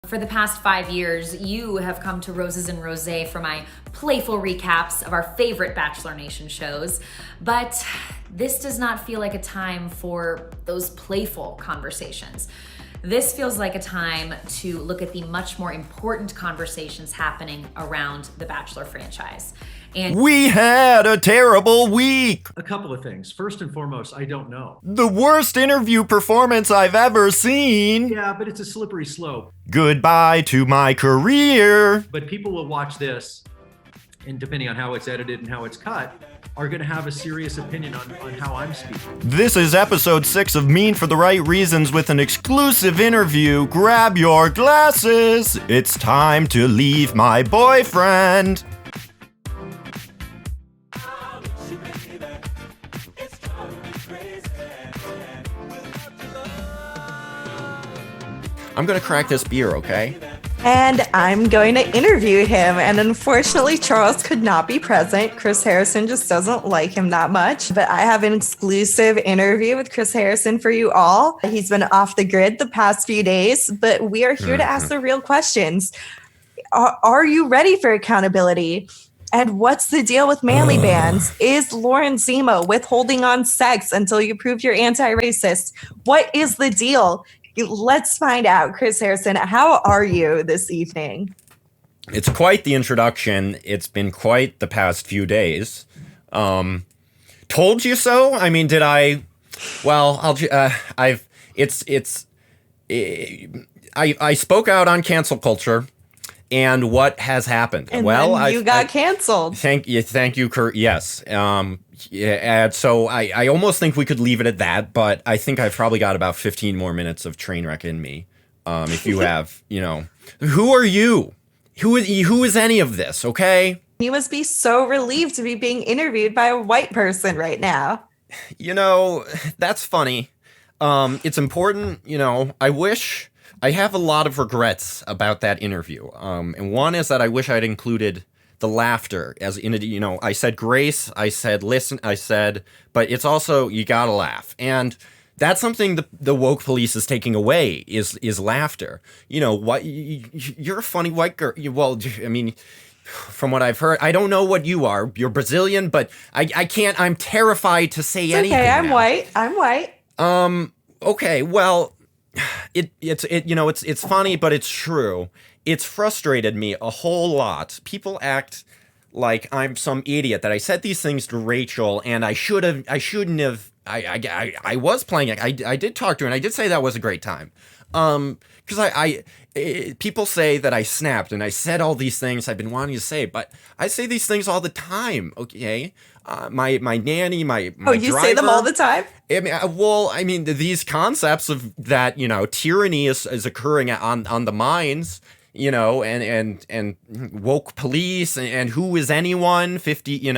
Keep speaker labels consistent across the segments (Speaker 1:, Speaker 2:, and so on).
Speaker 1: For the past 5 years, you have come to Roses and Rosé for my playful recaps of our favorite Bachelor Nation shows, but this does not feel like a time for those playful conversations. This feels like a time to look at the much more important conversations happening around the Bachelor franchise. And
Speaker 2: we had a terrible week.
Speaker 3: A couple of things. First and foremost, I don't know.
Speaker 2: The worst interview performance I've ever seen.
Speaker 3: Yeah, but it's a slippery slope.
Speaker 2: Goodbye to my career.
Speaker 3: But people will watch this, and depending on how it's edited and how it's cut, are going to have a serious opinion on how I'm speaking.
Speaker 2: This is episode 6 of Mean for the Right Reasons with an exclusive interview. Grab your glasses. It's time to leave my boyfriend. I'm gonna crack this beer, okay?
Speaker 4: And I'm going to interview him. And unfortunately, Charles could not be present. Chris Harrison just doesn't like him that much. But I have an exclusive interview with Chris Harrison for you all. He's been off the grid the past few days, but we are here to ask the real questions. Are you ready for accountability? And what's the deal with manly bans? Is Lauren Zima withholding on sex until you prove you're anti-racist? What is the deal? Let's find out. Chris Harrison, how are you this evening?
Speaker 2: It's quite the introduction. It's been quite the past few days. Told you so? I mean, did I? Well, I spoke out on cancel culture and what has happened.
Speaker 4: And
Speaker 2: well,
Speaker 4: then you got canceled.
Speaker 2: Thank you, Kurt. Yes. Yeah, so I almost think we could leave it at that, but I think I've probably got about 15 more minutes of train wreck in me. If you have, who are you? Who is any of this? Okay.
Speaker 4: You must be so relieved to be being interviewed by a white person right now.
Speaker 2: That's funny. It's important. I have a lot of regrets about that interview. And one is that I wish I'd included the laughter, as in, I said grace, I said listen, but it's also, you gotta laugh. And that's something the woke police is taking away, is laughter. What, you're a funny white girl. Well, I mean, from what I've heard, I don't know what you are. You're Brazilian, but I can't, I'm terrified to say anything.
Speaker 4: Okay, I'm
Speaker 2: now.
Speaker 4: white.
Speaker 2: Okay, well, it's funny, but it's true. It's frustrated me a whole lot. People act like I'm some idiot that I said these things to Rachel and I shouldn't have. I was playing it. I did talk to her and I did say that was a great time. Because people say that I snapped and I said all these things I've been wanting to say, but I say these things all the time. Okay, my nanny, my
Speaker 4: you
Speaker 2: driver,
Speaker 4: say them all the time.
Speaker 2: I mean, these concepts of that, tyranny is occurring on the minds. And woke police and who is anyone, 50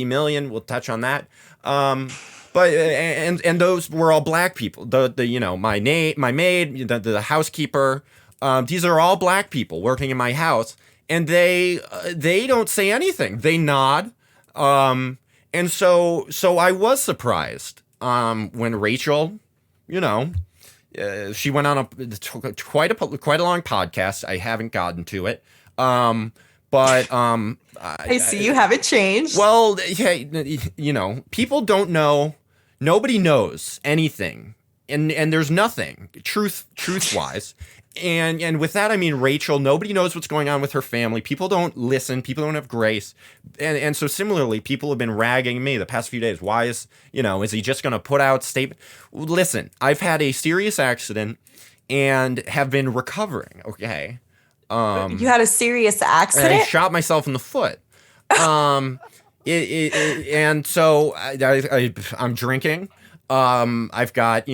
Speaker 2: million, we'll touch on that. But and those were all black people. My maid, the housekeeper, these are all black people working in my house, and they don't say anything. They nod. And so I was surprised when Rachel, she went on quite a long podcast. I haven't gotten to it, but
Speaker 4: I see you haven't changed.
Speaker 2: Well, hey, people don't know. Nobody knows anything, and there's nothing truth wise. And with that, I mean, Rachel, nobody knows what's going on with her family. People don't listen. People don't have grace. And so similarly, people have been ragging me the past few days. Why is he just going to put out statement? Listen, I've had a serious accident and have been recovering. Okay.
Speaker 4: You had a serious accident?
Speaker 2: I shot myself in the foot. And so I'm drinking. I've got,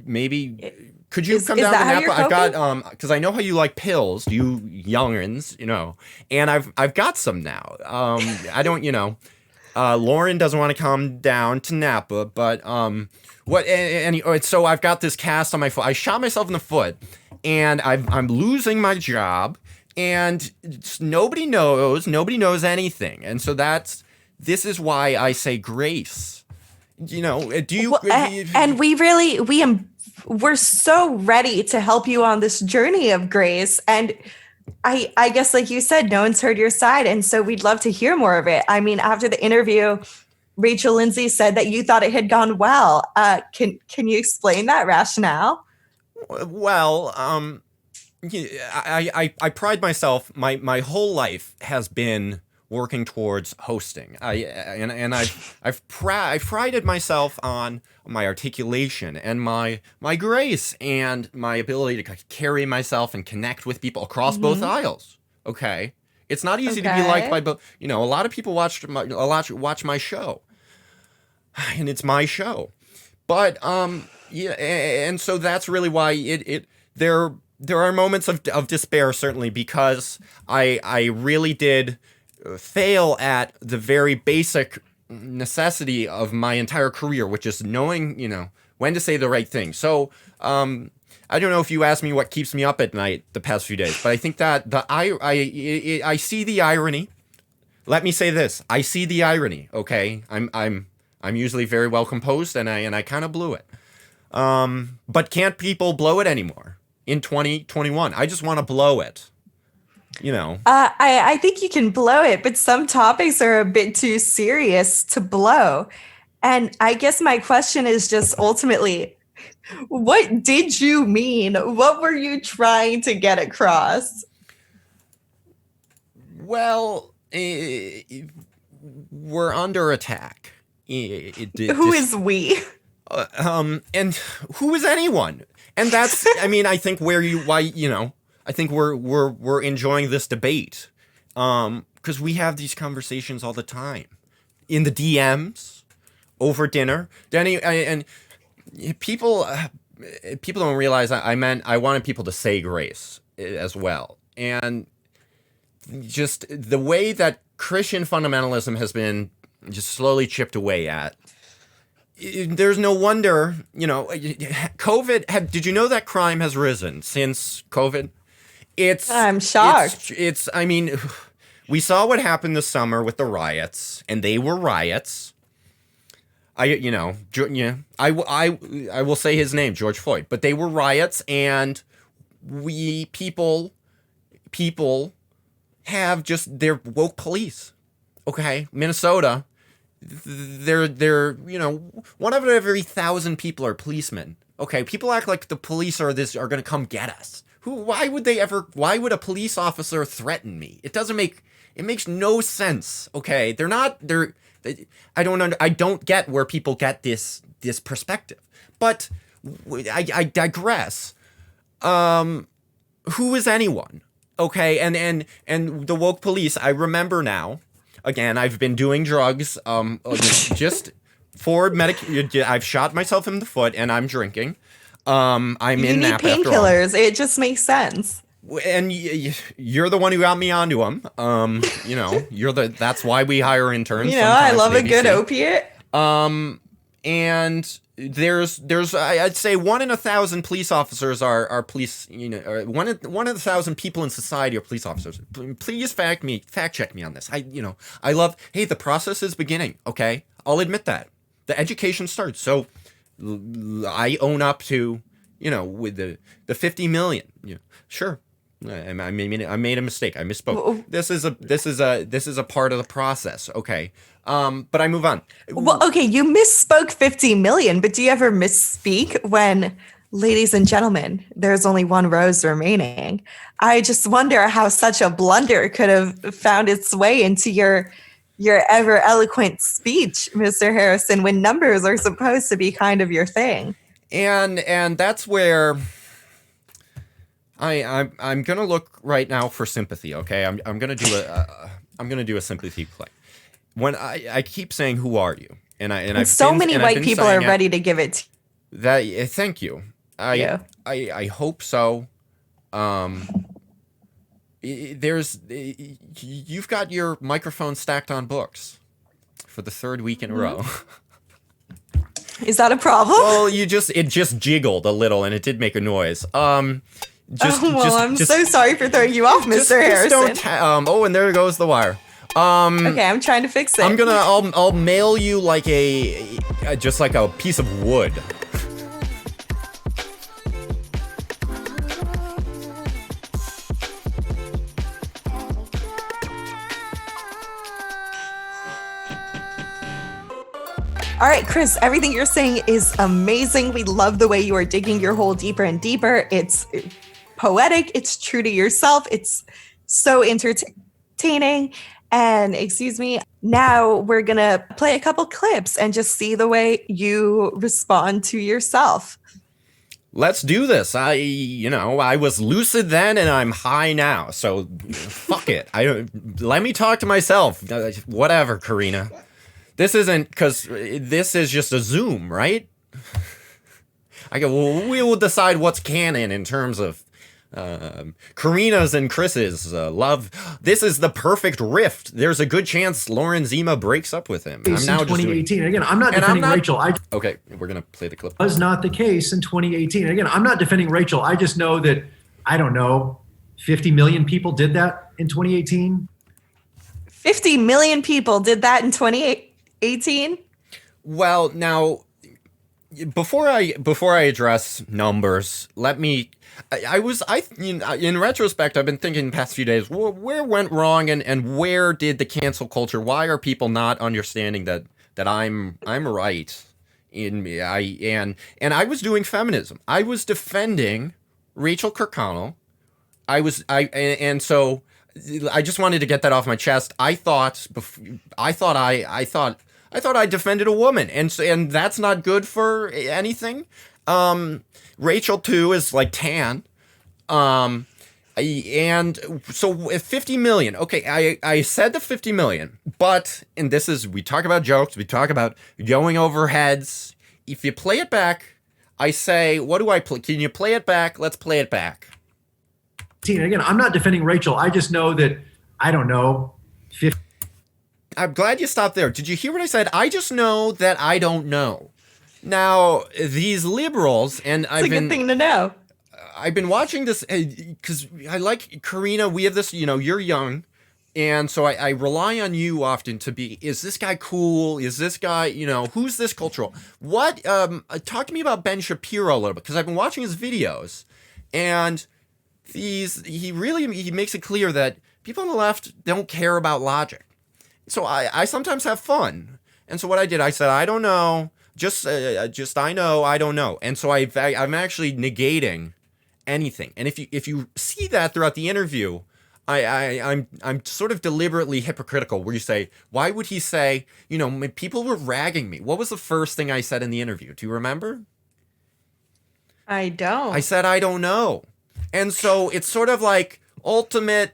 Speaker 2: maybe... Could you come down to Napa? I've got because I know how you like pills, you youngins, and I've got some now. I don't, Lauren doesn't want to come down to Napa, but so I've got this cast on my foot. I shot myself in the foot, and I'm losing my job, and nobody knows anything, and so this is why I say grace. Do you?
Speaker 4: And we we're so ready to help you on this journey of grace. And I guess, like you said, no one's heard your side. And so we'd love to hear more of it. I mean, after the interview, Rachel Lindsay said that you thought it had gone well. Can you explain that rationale?
Speaker 2: Well, I pride myself. My whole life has been working towards hosting. I've prided myself on my articulation and my grace and my ability to carry myself and connect with people across both aisles. Okay, it's not easy to be liked by both. A lot of people watch my show, and it's my show. But yeah, and so that's really why there are moments of despair, certainly, because I really did fail at the very basic necessity of my entire career, which is knowing, when to say the right thing. So, I don't know if you asked me what keeps me up at night the past few days, but I think that I see the irony. Let me say this: I see the irony. Okay, I'm usually very well composed, and I kind of blew it. But can't people blow it anymore in 2021? I just want to blow it.
Speaker 4: I think you can blow it, but some topics are a bit too serious to blow. And I guess my question is just ultimately, what did you mean? What were you trying to get across?
Speaker 2: Well, we're under attack.
Speaker 4: Who is we?
Speaker 2: And who is anyone? And that's, I think I think we're enjoying this debate, because we have these conversations all the time, in the DMs, over dinner. And people don't realize I wanted people to say grace as well, and just the way that Christian fundamentalism has been just slowly chipped away at. There's no wonder, COVID. Did you know that crime has risen since COVID? I'm
Speaker 4: shocked.
Speaker 2: We saw what happened this summer with the riots, and they were riots. I will say his name, George Floyd, but they were riots, and people have just their woke police. Okay, Minnesota, they're one out of every 1,000 people are policemen. Okay, people act like the police are going to come get us. Why would a police officer threaten me? It makes no sense. Okay, I don't get where people get this perspective. But I digress. Who is anyone? Okay, and the woke police, I remember now. Again, I've been doing drugs, just for I've shot myself in the foot, and I'm drinking. I'm in nap after all.
Speaker 4: Painkillers. It just makes sense.
Speaker 2: And you're the one who got me onto them. That's why we hire interns.
Speaker 4: I love a good opiate.
Speaker 2: And there's I'd say 1 in 1,000 police officers are police. Or 1 in 1,000 people in society are police officers. Please fact check me on this. I love. Hey, the process is beginning. Okay, I'll admit that the education starts. So I own up to, with the 50 million. Sure. I made a mistake. I misspoke. This is a part of the process. Okay. But I move on.
Speaker 4: Well, okay, you misspoke 50 million, but do you ever misspeak when, ladies and gentlemen, there's only one rose remaining? I just wonder how such a blunder could have found its way into your ever eloquent speech, Mr. Harrison, when numbers are supposed to be kind of your thing.
Speaker 2: And that's where I'm gonna look right now for sympathy. Okay, I'm gonna do a sympathy play. When I keep saying, "Who are you?" and
Speaker 4: so many white people are ready to give it to you.
Speaker 2: That thank you. I hope so. You've got your microphone stacked on books for the 3rd week in a row.
Speaker 4: Is that a problem?
Speaker 2: Well, it just jiggled a little, and it did make a noise. I'm
Speaker 4: so sorry for throwing you off, Mr. Harrison.
Speaker 2: And there goes the wire.
Speaker 4: Okay, I'm trying to fix it.
Speaker 2: I'll mail you like a piece of wood.
Speaker 4: All right, Chris, everything you're saying is amazing. We love the way you are digging your hole deeper and deeper. It's poetic. It's true to yourself. It's so entertaining. And excuse me, now we're going to play a couple clips and just see the way you respond to yourself.
Speaker 2: Let's do this. I was lucid then and I'm high now. So fuck it. Let me talk to myself. Whatever, Karina. This isn't, because this is just a Zoom, right? I go, well, we will decide what's canon in terms of Karina's and Chris's love. This is the perfect rift. There's a good chance Lauren Zima breaks up with him.
Speaker 3: I'm now 2018. Again, I'm not defending Rachel.
Speaker 2: Okay, we're going to play the clip.
Speaker 3: That was not the case in 2018. Again, I'm not defending Rachel. I just know that, I don't know, 50 million people did that in 2018.
Speaker 4: 50 million people did that in 2018.
Speaker 2: Well, now, before I address numbers, let me. In retrospect, I've been thinking the past few days, where went wrong and where did the cancel culture? Why are people not understanding that I'm right? And I was doing feminism. I was defending Rachel Kirkconnell. So I just wanted to get that off my chest. I thought I defended a woman, and that's not good for anything. Rachel too is like tan. And so 50 million. Okay, I said the 50 million, but, and this is, we talk about jokes, we talk about going over heads. If you play it back, I say, what do I play? Can you play it back? Let's play it back.
Speaker 3: Again, I'm not defending Rachel. I just know that, I don't know, 50.
Speaker 2: I'm glad you stopped there. Did you hear what I said? I just know that I don't know. Now, these liberals, and
Speaker 4: it's a good thing to know.
Speaker 2: I've been watching this because I like Karina. We have this, you're young. And so I rely on you often to be, is this guy cool? Is this guy, who's this cultural? What, talk to me about Ben Shapiro a little bit, because I've been watching his videos, and he makes it clear that people on the left don't care about logic. So I sometimes have fun. And so what I did, I said, I don't know. Just I know, I don't know. And so I'm actually negating anything. And if you see that throughout the interview, I'm sort of deliberately hypocritical, where you say, why would he say, people were ragging me? What was the first thing I said in the interview? Do you remember?
Speaker 4: I don't.
Speaker 2: I said, I don't know. And so it's sort of like ultimate,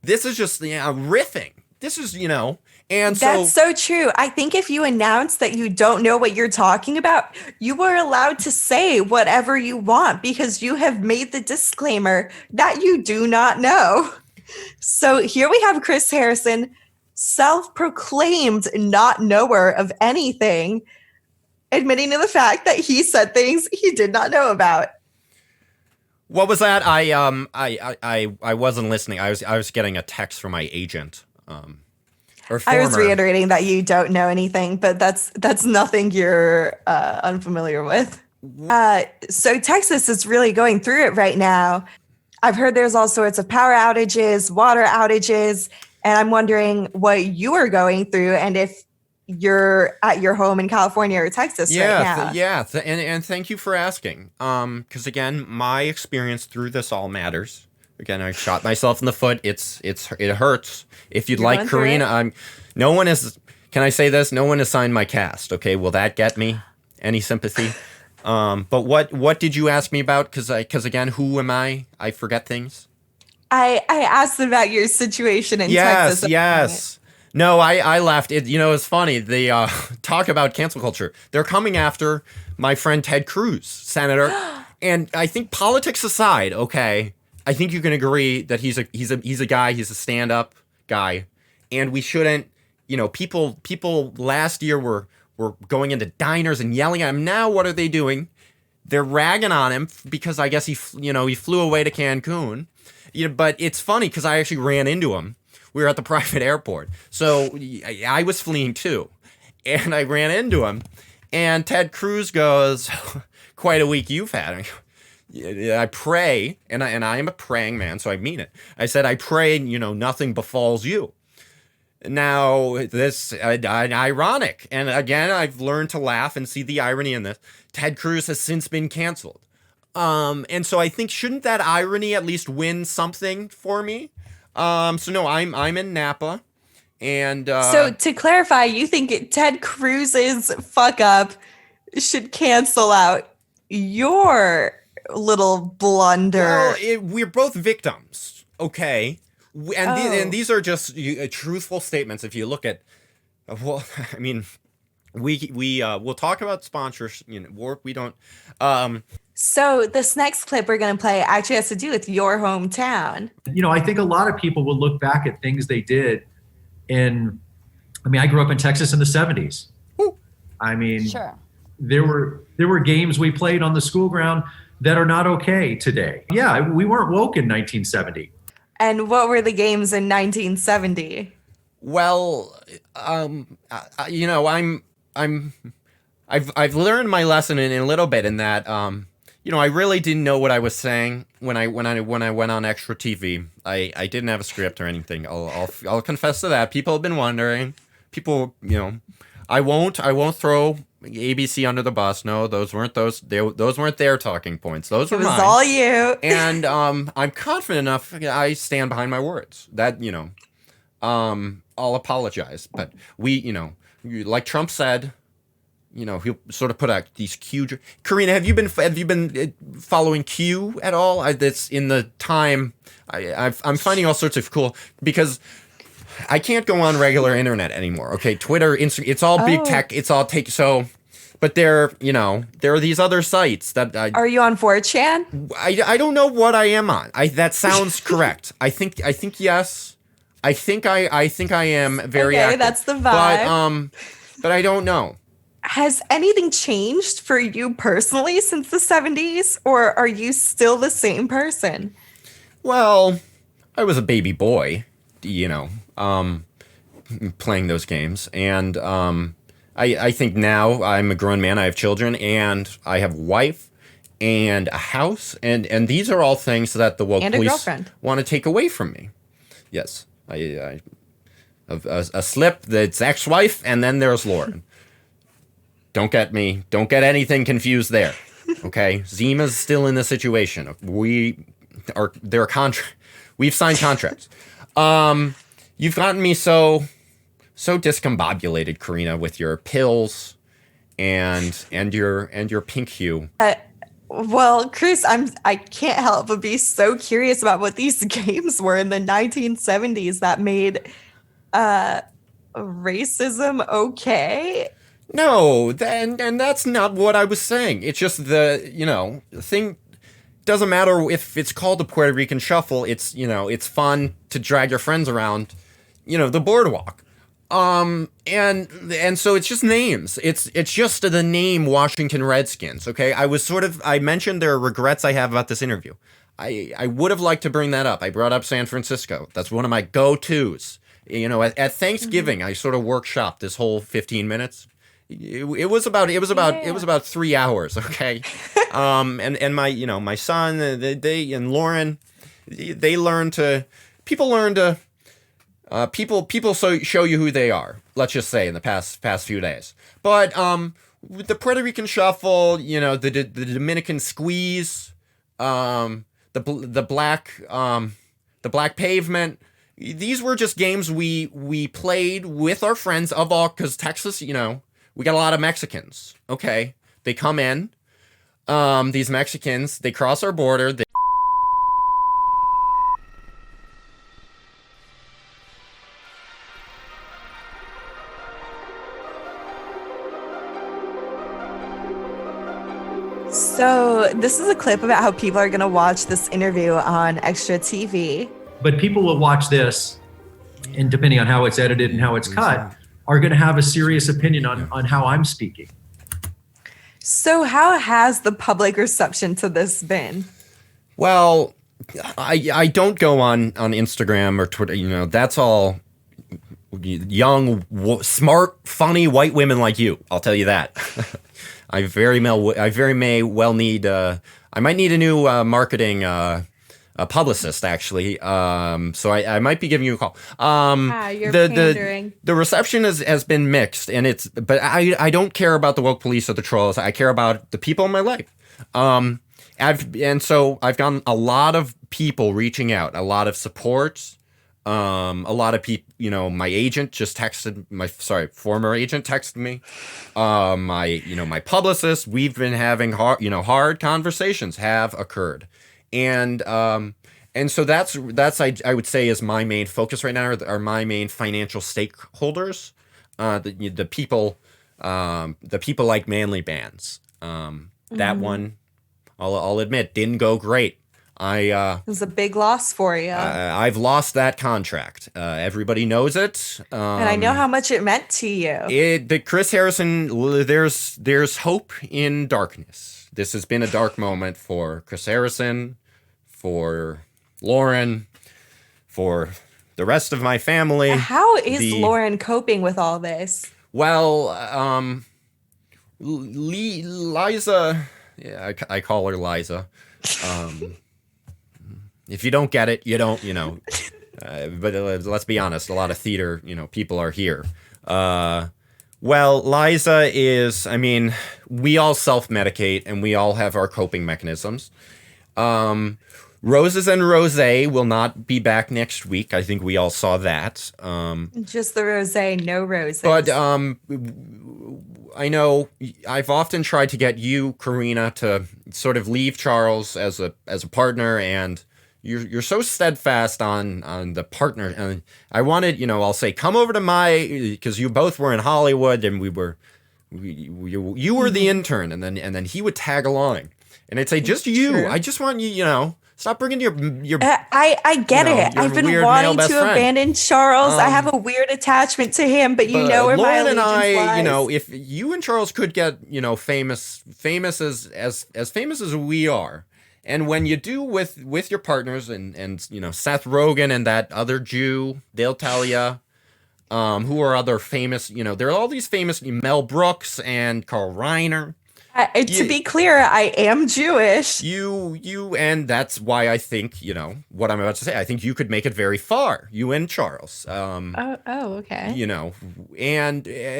Speaker 2: this is just riffing. This is, and so
Speaker 4: that's so true. I think if you announce that you don't know what you're talking about, you are allowed to say whatever you want because you have made the disclaimer that you do not know. So here we have Chris Harrison, self-proclaimed not knower of anything, admitting to the fact that he said things he did not know about.
Speaker 2: What was that? I wasn't listening. I was getting a text from my agent.
Speaker 4: I was reiterating that you don't know anything, but that's nothing you're unfamiliar with. So Texas is really going through it right now. I've heard there's all sorts of power outages, water outages, and I'm wondering what you are going through and if you're at your home in California or Texas right now.
Speaker 2: And thank you for asking. Because again, my experience through this all matters. Again, I shot myself in the foot. It hurts. If you'd like, Karina, can I say this? No one has signed my cast. Okay, will that get me any sympathy? But what did you ask me about? Because again, who am I? I forget things.
Speaker 4: I asked about your situation in Texas.
Speaker 2: Yes. No, I laughed. It's funny. They talk about cancel culture. They're coming after my friend Ted Cruz, senator. And I think politics aside, okay, I think you can agree that he's a guy. He's a stand-up guy, and we shouldn't. People last year were going into diners and yelling at him. Now what are they doing? They're ragging on him because I guess he flew away to Cancun. But it's funny because I actually ran into him. We were at the private airport, so I was fleeing too, and I ran into him. And Ted Cruz goes, "Quite a week you've had." I pray, and I am a praying man, so I mean it. I said, I pray, nothing befalls you. Now, this ironic, and again, I've learned to laugh and see the irony in this. Ted Cruz has since been canceled, and so I think shouldn't that irony at least win something for me? So no, I'm in Napa, and
Speaker 4: so to clarify, you think Ted Cruz's fuck up should cancel out your little blunder?
Speaker 2: Well, we're both victims, okay? And these are just truthful statements. If you look at, well, I mean, we'll talk about sponsors. We don't.
Speaker 4: So this next clip we're going to play actually has to do with your hometown.
Speaker 3: I think a lot of people will look back at things they did I grew up in Texas in the 70s.
Speaker 5: Sure.
Speaker 3: There were games we played on the school ground that are not okay today. Yeah, we weren't woke in 1970.
Speaker 4: And what were the games in 1970?
Speaker 2: Well, I've learned my lesson in a little bit in that, I really didn't know what I was saying when I went on extra TV. I didn't have a script or anything. I'll confess to that. People have been wondering. People, I won't throw ABC under the bus. No, those weren't their talking points. Those were mine.
Speaker 4: It was all you.
Speaker 2: And I'm confident enough. I stand behind my words. That I'll apologize. But like Trump said, he'll sort of put out these huge. Karina, have you been following Q at all? That's in the time. I'm finding all sorts of cool because I can't go on regular internet anymore. Okay, Twitter, Instagram, it's all big tech. It's all but there are these other sites that.
Speaker 4: Are you on 4chan?
Speaker 2: I don't know what I am on. That sounds correct. I think yes. I think I am very
Speaker 4: okay,
Speaker 2: active.
Speaker 4: That's the vibe.
Speaker 2: But I don't know.
Speaker 4: Has anything changed for you personally since the 70s, or are you still the same person?
Speaker 2: Well, I was a baby boy, playing those games. And I think now I'm a grown man. I have children and I have a wife and a house. And these are all things that the woke police want to take away from me. Yes. A slip, that's ex-wife, and then there's Lauren. Don't get anything confused there. Okay? Zima's still in the situation. We've signed contracts. You've gotten me so discombobulated, Karina, with your pills and your pink hue.
Speaker 4: Well, Chris, I can't help but be so curious about what these games were in the 1970s that made racism okay.
Speaker 2: No, and that's not what I was saying. It's just the thing. Doesn't matter if it's called the Puerto Rican Shuffle. It's it's fun to drag your friends around, the boardwalk. And so it's just names. It's just the name Washington Redskins. Okay, I mentioned there are regrets I have about this interview. I would have liked to bring that up. I brought up San Francisco. That's one of my go-tos. At Thanksgiving, I sort of workshopped this whole 15 minutes. It was about 3 hours. Okay, and my son, they and Lauren, people show you who they are. Let's just say in the past few days. But with the Puerto Rican Shuffle, the Dominican Squeeze, the Black Pavement. These were just games we played with our friends because Texas, we got a lot of Mexicans. Okay, they come in. These Mexicans, they cross our border.
Speaker 4: So this is a clip about how people are going to watch this interview on Extra TV.
Speaker 3: But people will watch this, and depending on how it's edited and how it's cut, are going to have a serious opinion on how I'm speaking.
Speaker 4: So how has the public reception to this been?
Speaker 2: Well, I don't go on Instagram or Twitter. That's all young, smart, funny white women like you. I'll tell you that. I very may well need. I might need a new marketing publicist actually. So I might be giving you a call.
Speaker 4: You're pandering.
Speaker 2: The reception has been mixed, and but I don't care about the woke police or the trolls. I care about the people in my life. I've gotten a lot of people reaching out, a lot of support. A lot of people, my agent just texted former agent texted me. My publicist, we've been having hard conversations have occurred. And so that's I would say is my main focus right now are my main financial stakeholders, the people like Manly Bands. That one, I'll admit, didn't go great.
Speaker 4: It was a big loss for you.
Speaker 2: I've lost that contract. Everybody knows it.
Speaker 4: And I know how much it meant to you.
Speaker 2: But Chris Harrison, there's hope in darkness. This has been a dark moment for Chris Harrison, for Lauren, for the rest of my family.
Speaker 4: How is Lauren coping with all this?
Speaker 2: Well, Liza, yeah, I call her Liza. If you don't get it, you don't, but let's be honest, a lot of theater, people are here. Well, Liza is, we all self-medicate and we all have our coping mechanisms. Roses and Rosé will not be back next week. I think we all saw that.
Speaker 4: Just the rosé, no roses.
Speaker 2: But I know I've often tried to get you, Karina, to sort of leave Charles as a partner, and you're so steadfast on the partner. And I wanted, I'll say, come over to because you both were in Hollywood, and you were the intern, and then he would tag along, and I'd say, just you. True. I just want you, stop bringing your.
Speaker 4: I get it. I've been wanting to abandon Charles. I have a weird attachment to him, but where
Speaker 2: Lauren
Speaker 4: my allegiance
Speaker 2: and I,
Speaker 4: lies.
Speaker 2: If you and Charles could get, famous as famous as we are, and when you do with your partners and Seth Rogen and that other Jew, they'll tell you, who are other famous, there are all these famous Mel Brooks and Carl Reiner.
Speaker 4: To be clear, I am Jewish.
Speaker 2: And that's why I think, what I'm about to say, I think you could make it very far, you and Charles.
Speaker 4: Okay.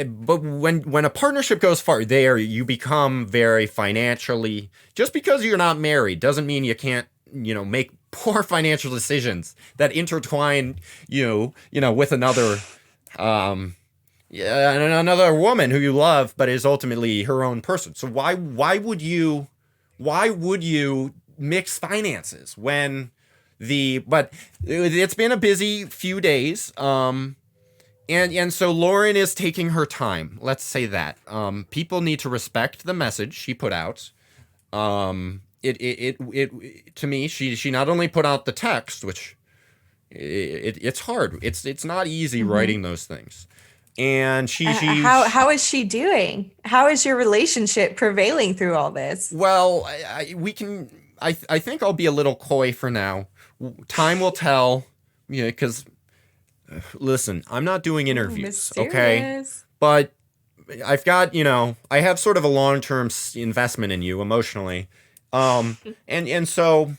Speaker 2: But when a partnership goes far, you become very financially, just because you're not married doesn't mean you can't, make poor financial decisions that intertwine with another, another woman who you love, but is ultimately her own person. So why would you mix finances when but it's been a busy few days. And so Lauren is taking her time. Let's say that. People need to respect the message she put out. It to me, she not only put out the text, which it's hard. It's not easy writing those things. And
Speaker 4: how is she doing? How is your relationship prevailing through all this?
Speaker 2: Well, I think I'll be a little coy for now. Time will tell. Because listen, I'm not doing interviews, okay? But I've got, I have sort of a long-term investment in you emotionally, and so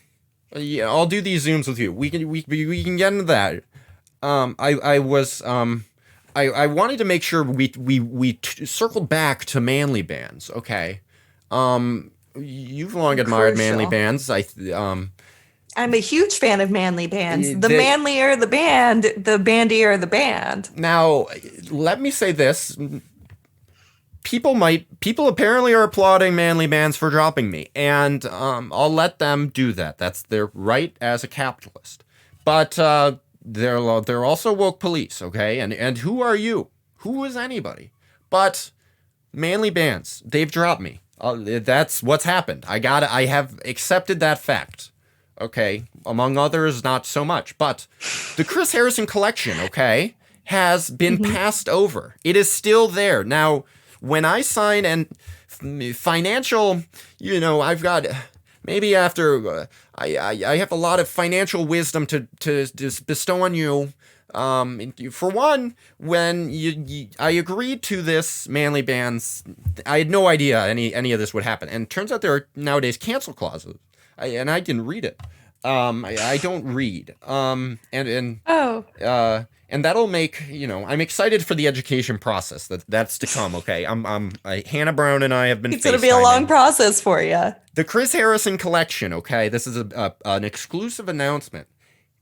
Speaker 2: yeah, I'll do these Zooms with you. We can get into that. I wanted to make sure we circled back to Manly Bands, okay? You've long admired Manly Bands. I'm
Speaker 4: a huge fan of Manly Bands. The manlier the band, the bandier the band.
Speaker 2: Now, let me say this. People apparently are applauding Manly Bands for dropping me, and I'll let them do that. That's their right as a capitalist. But they're also woke police, okay? And who are you? Who is anybody? But Manly Bands, they've dropped me. That's what's happened. I have accepted that fact, okay? Among others, not so much. But the Chris Harrison collection, okay, has been passed over. It is still there. Now, when I sign and financial, I've got... Maybe after I have a lot of financial wisdom to bestow on you. For one, when I agreed to this Manly Bands, I had no idea any of this would happen. And it turns out there are nowadays cancel clauses, and I didn't read it. I don't read. And that'll make, I'm excited for the education process that's to come. Okay. Hannah Brown and I have been
Speaker 4: It's going to be a long process for you.
Speaker 2: The Chris Harrison collection. Okay. This is an exclusive announcement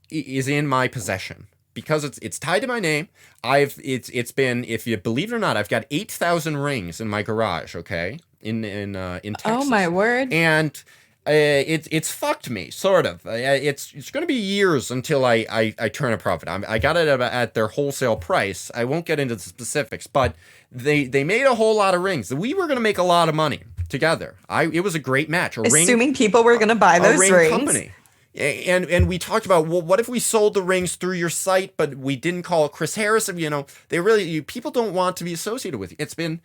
Speaker 2: is in my possession because it's tied to my name. It's been, if you believe it or not, I've got 8,000 rings in my garage. Okay. In Texas.
Speaker 4: Oh my word.
Speaker 2: And it's fucked me, sort of. It's going to be years until I turn a profit. I got it at their wholesale price. I won't get into the specifics, but they made a whole lot of rings. We were going to make a lot of money together. It was a great match.
Speaker 4: Assuming people were going to buy those rings.
Speaker 2: Company. And we talked about, well, what if we sold the rings through your site, but we didn't call it Chris Harrison? People don't want to be associated with you. It's been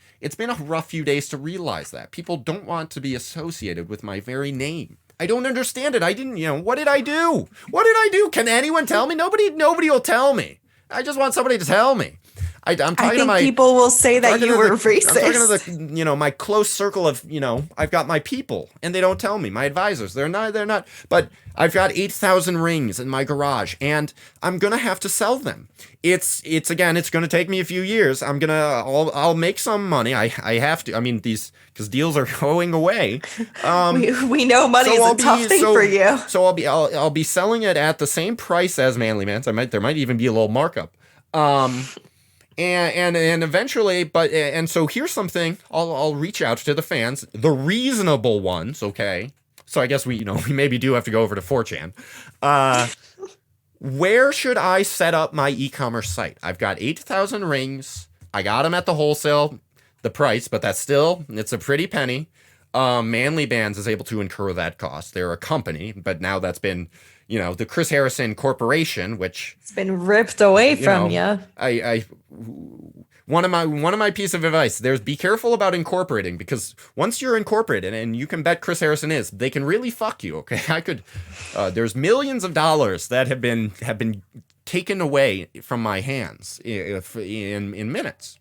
Speaker 2: a rough few days to realize that people don't want to be associated with my very name. I don't understand it. I didn't, what did I do? What did I do? Can anyone tell me? Nobody will tell me. I just want somebody to tell me. I think
Speaker 4: people will say that you were racist.
Speaker 2: I'm talking to my close circle of, I've got my people and they don't tell me. My advisors, they're not, but I've got 8,000 rings in my garage and I'm going to have to sell them. It's going to take me a few years. I'll make some money. I have to, because deals are going away.
Speaker 4: We know money is a tough thing for you.
Speaker 2: So I'll be selling it at the same price as Manly Man's. There might even be a little markup. And eventually, so here's something. I'll reach out to the fans, the reasonable ones. Okay, so I guess we maybe do have to go over to 4chan. Where should I set up my e-commerce site? I've got 8,000 rings. I got them at the wholesale, the price, but it's a pretty penny. Manly Bands is able to incur that cost. They're a company, but now that's been, the Chris Harrison Corporation, which
Speaker 4: it's been ripped away from you.
Speaker 2: One of my piece of advice, be careful about incorporating, because once you're incorporated, and you can bet Chris Harrison is, they can really fuck you. Okay. There's millions of dollars that have been taken away from my hands in minutes.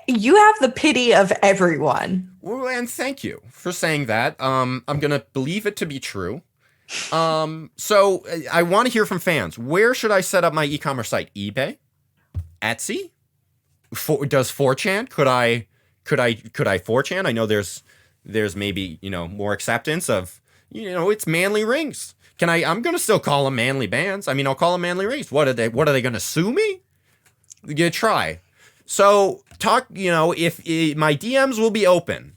Speaker 4: You have the pity of everyone.
Speaker 2: Well, and thank you for saying that. I'm going to believe it to be true. So I want to hear from fans. Where should I set up my e-commerce site? eBay? Etsy? Does 4chan? Could I 4chan? I know there's maybe, more acceptance of, it's Manly Rings. I'm going to still call them Manly Bands. I'll call them Manly Rings. What are they going to sue me? You try. So talk, if my DMs will be open.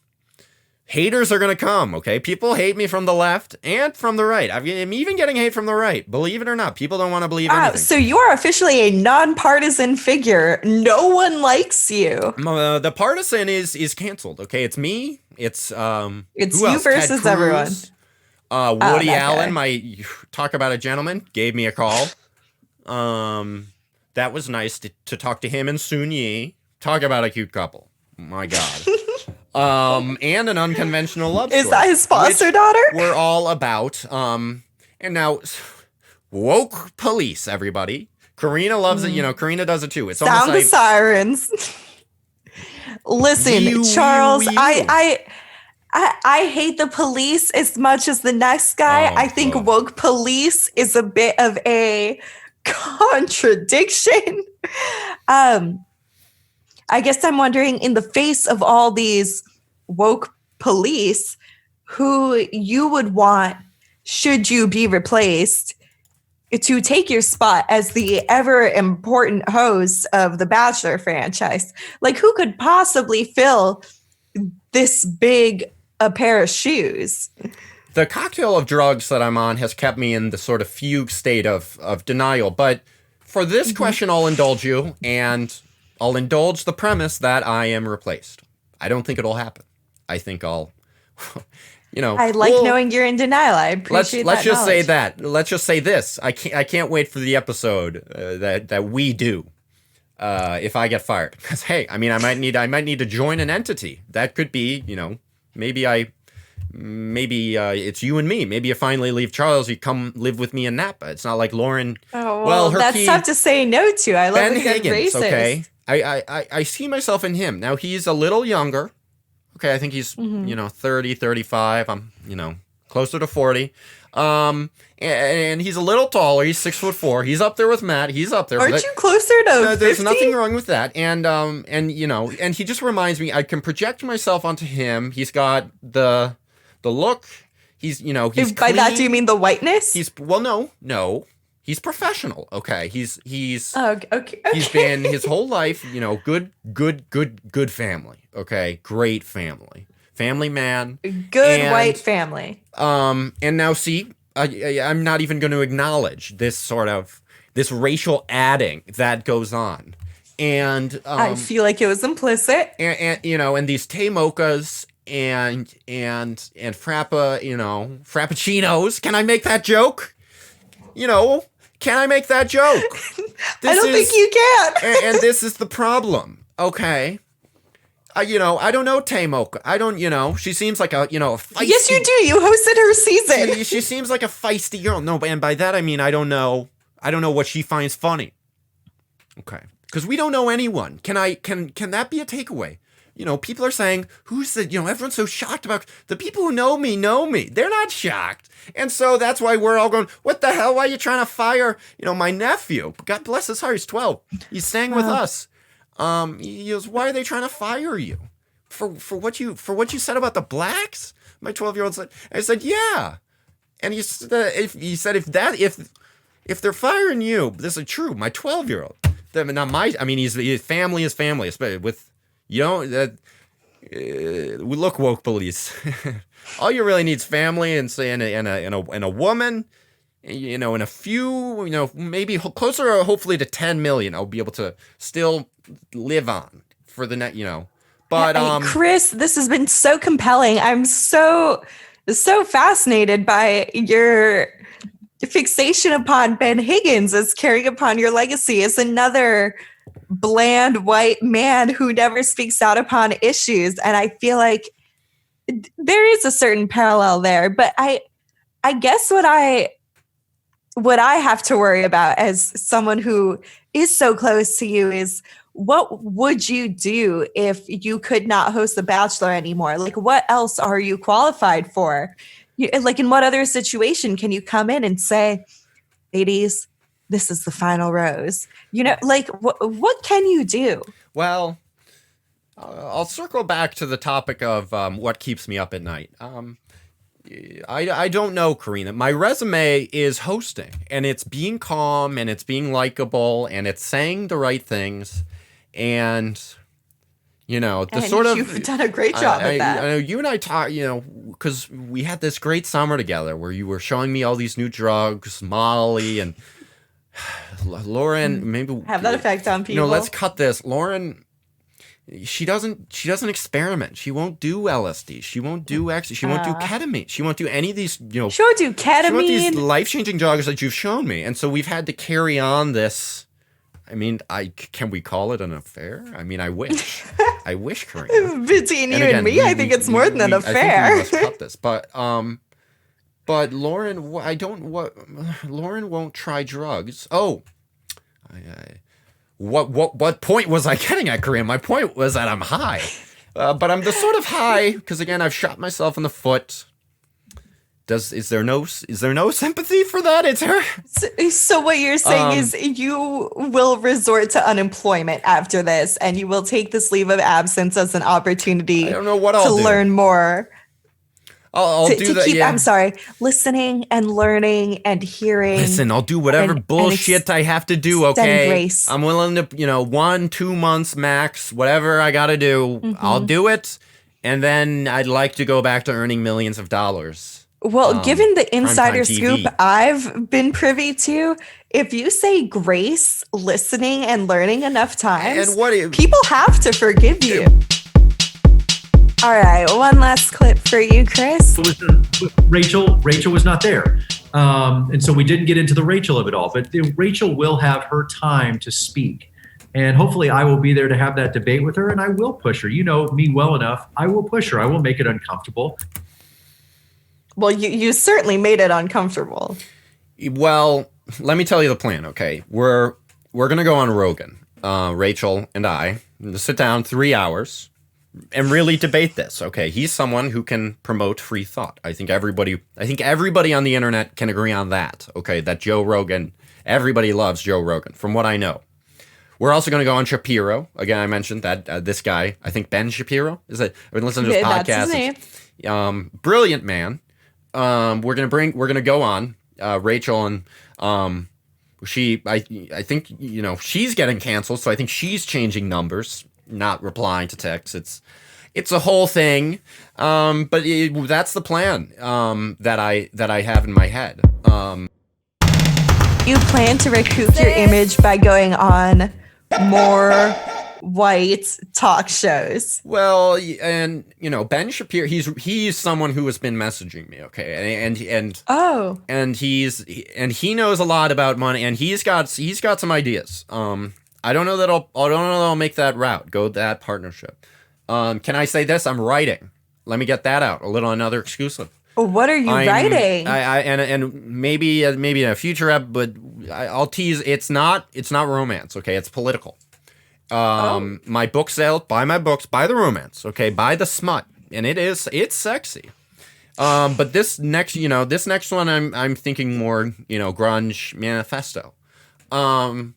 Speaker 2: Haters are going to come, okay? People hate me from the left and from the right. I'm even getting hate from the right. Believe it or not, people don't want to believe anything.
Speaker 4: So you are officially a nonpartisan figure. No one likes you.
Speaker 2: The partisan is canceled, okay? It's me. It's
Speaker 4: you versus everyone.
Speaker 2: Woody Allen, talk about a gentleman, gave me a call. That was nice to talk to him and Sun Yi. Talk about a cute couple. My God. And an unconventional love story.
Speaker 4: Is that his foster daughter?
Speaker 2: We're all about. And now, woke police, everybody. Karina loves it. Karina does it too. It's
Speaker 4: Sound the sirens. Listen, Charles, I hate the police as much as the next guy. I think woke police is a bit of a contradiction. I guess I'm wondering, in the face of all these woke police, who you would want, should you be replaced, to take your spot as the ever important host of the Bachelor franchise? Like, who could possibly fill this big a pair of shoes?
Speaker 2: The cocktail of drugs that I'm on has kept me in the sort of fugue state of denial. But for this question, I'll indulge you, and I'll indulge the premise that I am replaced. I don't think it'll happen. I think I'll,
Speaker 4: I like knowing you're in denial. I appreciate that.
Speaker 2: Let's just say that. Let's just say this. I can't wait for the episode that we do if I get fired. Because hey, I might need to join an entity. That could be, maybe it's you and me. Maybe you finally leave Charles. You come live with me in Napa. It's not like Lauren.
Speaker 4: Oh, well, that's tough to say no to. I love a good racist.
Speaker 2: Okay. I see myself in him. Now he's a little younger. Okay, I think he's, 30, 35. I'm, closer to 40. And he's a little taller. He's 6'4". He's up there with Matt. He's up there.
Speaker 4: Aren't you closer to 50?
Speaker 2: There's nothing wrong with that. And you know, and he just reminds me, I can project myself onto him. He's got the look. He's, you know, he's
Speaker 4: By
Speaker 2: clean.
Speaker 4: that, do you mean the whiteness?
Speaker 2: No. He's professional. Okay. He's
Speaker 4: okay.
Speaker 2: He's been his whole life, you know, good family. Okay. Great family. Family man.
Speaker 4: Good white family.
Speaker 2: And now see, I'm not even going to acknowledge this racial adding that goes on. And
Speaker 4: I feel like it was implicit.
Speaker 2: And you know, and these Tay mochas and frappa, you know, frappuccinos. Can I make that joke? You know, can I make that joke?
Speaker 4: I don't think you can.
Speaker 2: And this is the problem. Okay. You know, I don't know Tay mocha. I don't, you know, she seems like a, you know, a feisty.
Speaker 4: Yes, you do. You hosted her season.
Speaker 2: She seems like a feisty girl. No, and by that I mean I don't know what she finds funny. Okay. Because we don't know anyone. Can that be a takeaway? You know, people are saying, you know, everyone's so shocked about the people who know me. They're not shocked. And so that's why we're all going, what the hell? Why are you trying to fire, you know, my nephew? God bless his heart. He's 12. He's staying with us. He goes, why are they trying to fire you? For what you said about the blacks? My 12-year-old said, I said, yeah. And he said, if they're firing you, this is true. My 12-year-old, his family is family, especially with, you know, we look woke police. All you really need is family and a woman, you know, and a few, you know, maybe closer, hopefully to 10 million. I'll be able to still live on for the net, you know. But
Speaker 4: Chris, this has been so compelling. I'm so fascinated by your fixation upon Ben Higgins as carrying upon your legacy as another bland white man who never speaks out upon issues. And I feel like there is a certain parallel there. But I guess what I have to worry about as someone who is so close to you is, what would you do if you could not host The Bachelor anymore? Like, what else are you qualified for? Like, in what other situation can you come in and say, ladies, this is the final rose? You know, like, what can you do?
Speaker 2: Well, I'll circle back to the topic of what keeps me up at night. I don't know, Karina. My resume is hosting, and it's being calm, and it's being likable, and it's saying the right things. And, you know,
Speaker 4: you've done a great job at that.
Speaker 2: I know you and I talked, you know, because we had this great summer together where you were showing me all these new drugs, Molly and Lauren. Maybe
Speaker 4: have that effect on people.
Speaker 2: You know, let's cut this. Lauren, she doesn't experiment. She won't do LSD. She won't do X. She won't do ketamine. She won't do any of these, you know.
Speaker 4: She won't do ketamine. She won't do these
Speaker 2: life-changing drugs that you've shown me. And so we've had to carry on this. I mean, can we call it an affair? I mean, I wish. I wish, Karina.
Speaker 4: Between you and me, I think it's more than an affair.
Speaker 2: I think we must cut this. But Lauren, Lauren won't try drugs. Oh, what point was I getting at, Karina? My point was that I'm high. But I'm the sort of high, because again, I've shot myself in the foot. Is there no sympathy for that? It's her.
Speaker 4: So what you're saying is you will resort to unemployment after this, and you will take this leave of absence as an opportunity.
Speaker 2: I don't know what I'll do.
Speaker 4: Learn more.
Speaker 2: I'll do that. Yeah.
Speaker 4: I'm sorry, listening and learning and hearing.
Speaker 2: Listen, I'll do whatever bullshit I have to do. Okay,
Speaker 4: grace.
Speaker 2: I'm willing to, 1-2 months max, whatever I got to do.
Speaker 4: Mm-hmm.
Speaker 2: I'll do it, and then I'd like to go back to earning millions of dollars.
Speaker 4: Well, given the insider
Speaker 2: TV.
Speaker 4: scoop I've been privy to, if you say grace, listening, and learning enough times, people have to forgive you. All right, one last clip for you, Chris.
Speaker 3: Rachel was not there. And so we didn't get into the Rachel of it all, but Rachel will have her time to speak. And hopefully I will be there to have that debate with her, and I will push her. You know me well enough. I will push her. I will make it uncomfortable.
Speaker 4: Well, you certainly made it uncomfortable.
Speaker 2: Well, let me tell you the plan, okay? We're going to go on Rogan, Rachel and I, to sit down 3 hours, and really debate this. Okay, he's someone who can promote free thought. I think everybody on the internet can agree on that. Okay, that Joe Rogan, everybody loves Joe Rogan, from what I know. We're also going to go on Shapiro. Again, I mentioned that this guy, I think Ben Shapiro, is it? I've been listening to his podcast.
Speaker 4: That's his
Speaker 2: name. Brilliant man. We're gonna go on Rachel, and I think, you know, she's getting canceled, so I think she's changing numbers, not replying to texts. It's a whole thing, but that's the plan that I have in my head.
Speaker 4: You plan to recoup your image by going on more white talk shows.
Speaker 2: Well, and you know, Ben Shapiro, he's someone who has been messaging me, okay, and he knows a lot about money, and he's got some ideas. I don't know that I'll make that route, go that partnership. Can I say this? I'm writing. Let me get that out. Another exclusive.
Speaker 4: What are you writing?
Speaker 2: And maybe in a future ep, but I'll tease. It's not romance. Okay, it's political. My book sale. Buy my books. Buy the romance. Okay, buy the smut, and it's sexy. But this next one, I'm thinking more, you know, grunge manifesto. And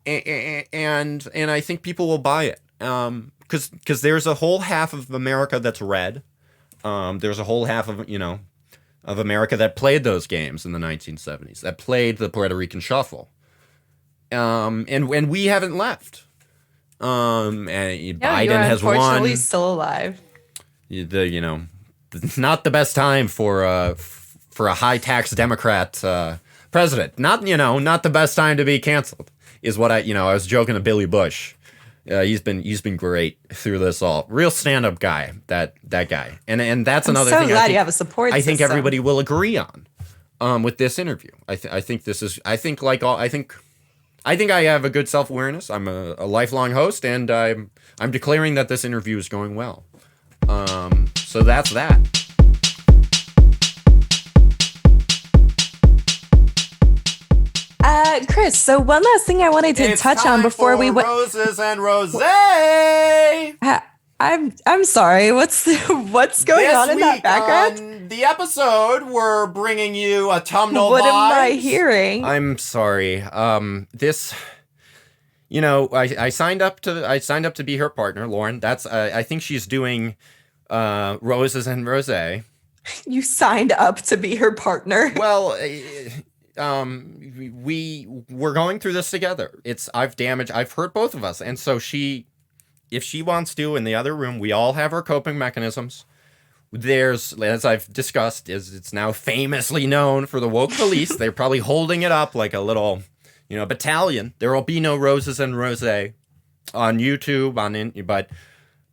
Speaker 2: I think people will buy it. Because there's a whole half of America that's red. There's a whole half of America that played those games in the 1970s, that played the Puerto Rican shuffle. And we haven't left. And Biden has won.
Speaker 4: Unfortunately, still alive.
Speaker 2: Not the best time for a high tax Democrat president. Not the best time to be canceled. Is what I was joking to Billy Bush. He's been great through this all. Real stand-up guy, that guy. And that's another thing.
Speaker 4: I'm so glad you have a support system.
Speaker 2: I think everybody will agree on with this interview. I think I have a good self-awareness. I'm a lifelong host, and I'm declaring that this interview is going well. So that's that.
Speaker 4: Chris, so one last thing I wanted to touch on before we went.
Speaker 2: Roses and Rose.
Speaker 4: I'm sorry. What's going on in that background?
Speaker 2: On the episode, we're bringing you autumnal
Speaker 4: What
Speaker 2: vibes.
Speaker 4: am I hearing?
Speaker 2: I'm sorry. This, I signed up to be her partner, Lauren. That's I think she's doing Roses and Rosé.
Speaker 4: You signed up to be her partner.
Speaker 2: Well, we're going through this together. I've hurt both of us, and so if she wants to, in the other room, we all have our coping mechanisms. There's, as I've discussed, it's now famously known for the woke police. They're probably holding it up like a little, battalion. There will be no Roses and Rosé on YouTube,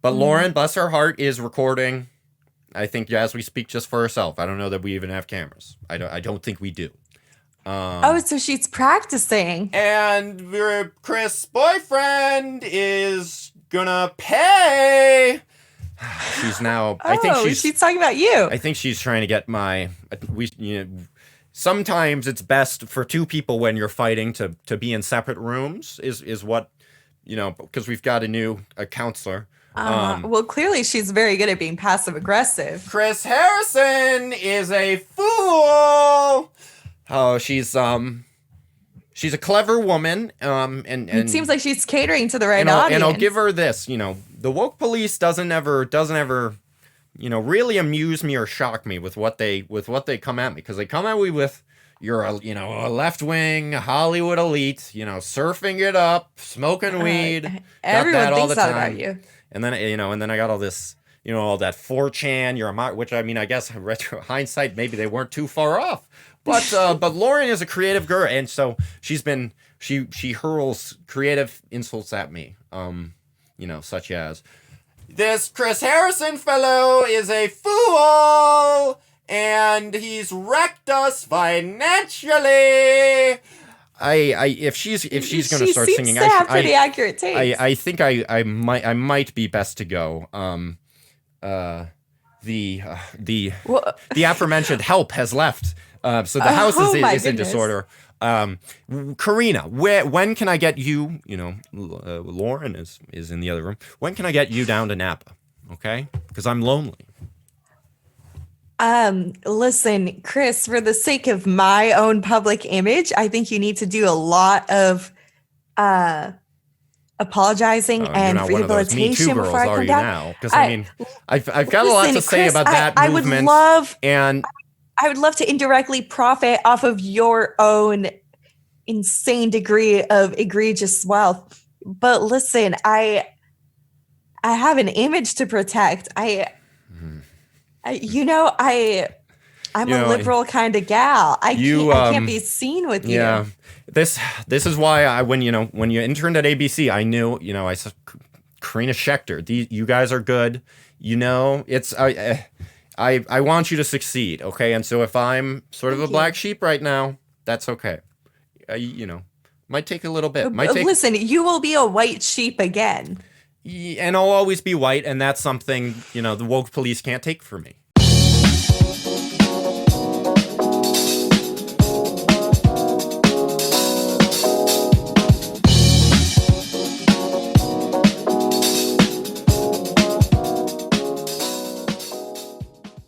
Speaker 2: but Lauren, bless her heart, is recording. I think as we speak, just for herself. I don't know that we even have cameras. I don't think we do.
Speaker 4: So she's practicing.
Speaker 2: And your Chris' boyfriend is gonna pay. She's now. I think
Speaker 4: she's talking about you.
Speaker 2: I think she's trying to get sometimes it's best for two people when you're fighting to be in separate rooms. Is what because we've got a counselor.
Speaker 4: Well, clearly she's very good at being passive aggressive.
Speaker 2: Chris Harrison is a fool. Oh, she's a clever woman, and
Speaker 4: it seems like she's catering to the right audience.
Speaker 2: And I'll give her this, the woke police doesn't ever, really amuse me or shock me with what they come at me, because they come at me with you're a left wing Hollywood elite, surfing it up, smoking weed.
Speaker 4: Everyone
Speaker 2: all
Speaker 4: thinks
Speaker 2: the
Speaker 4: that
Speaker 2: time.
Speaker 4: about you.
Speaker 2: And then I got all this. All that 4chan, which I guess retro hindsight, maybe they weren't too far off. But Lauren is a creative girl, and so she hurls creative insults at me. Such as, this Chris Harrison fellow is a fool, and he's wrecked us financially. If she's gonna start singing,
Speaker 4: I have pretty accurate taste.
Speaker 2: I think I might be best to go. The aforementioned help has left. So the house is in disorder. Karina, when can I get you? You know, Lauren is in the other room. When can I get you down to Napa? Okay, because I'm lonely.
Speaker 4: Listen, Chris, for the sake of my own public image, I think you need to do a lot of apologizing and
Speaker 2: you're not one of those Me Too
Speaker 4: rehabilitation
Speaker 2: girls,
Speaker 4: before I
Speaker 2: are
Speaker 4: come
Speaker 2: you
Speaker 4: down.
Speaker 2: now? Because I mean, I've got a lot to say
Speaker 4: Chris,
Speaker 2: about that
Speaker 4: I
Speaker 2: movement.
Speaker 4: I would love to indirectly profit off of your own insane degree of egregious wealth. But listen, I have an image to protect. I'm a liberal kind of gal. I can't be seen with you.
Speaker 2: Yeah. This is why when you interned at ABC, I knew, I said, Karina Schechter, you guys are good. It's I want you to succeed, okay? And so if I'm sort of a black sheep right now, that's okay. Might take a little bit.
Speaker 4: Listen, you will be a white sheep again.
Speaker 2: And I'll always be white, and that's something, the woke police can't take from me.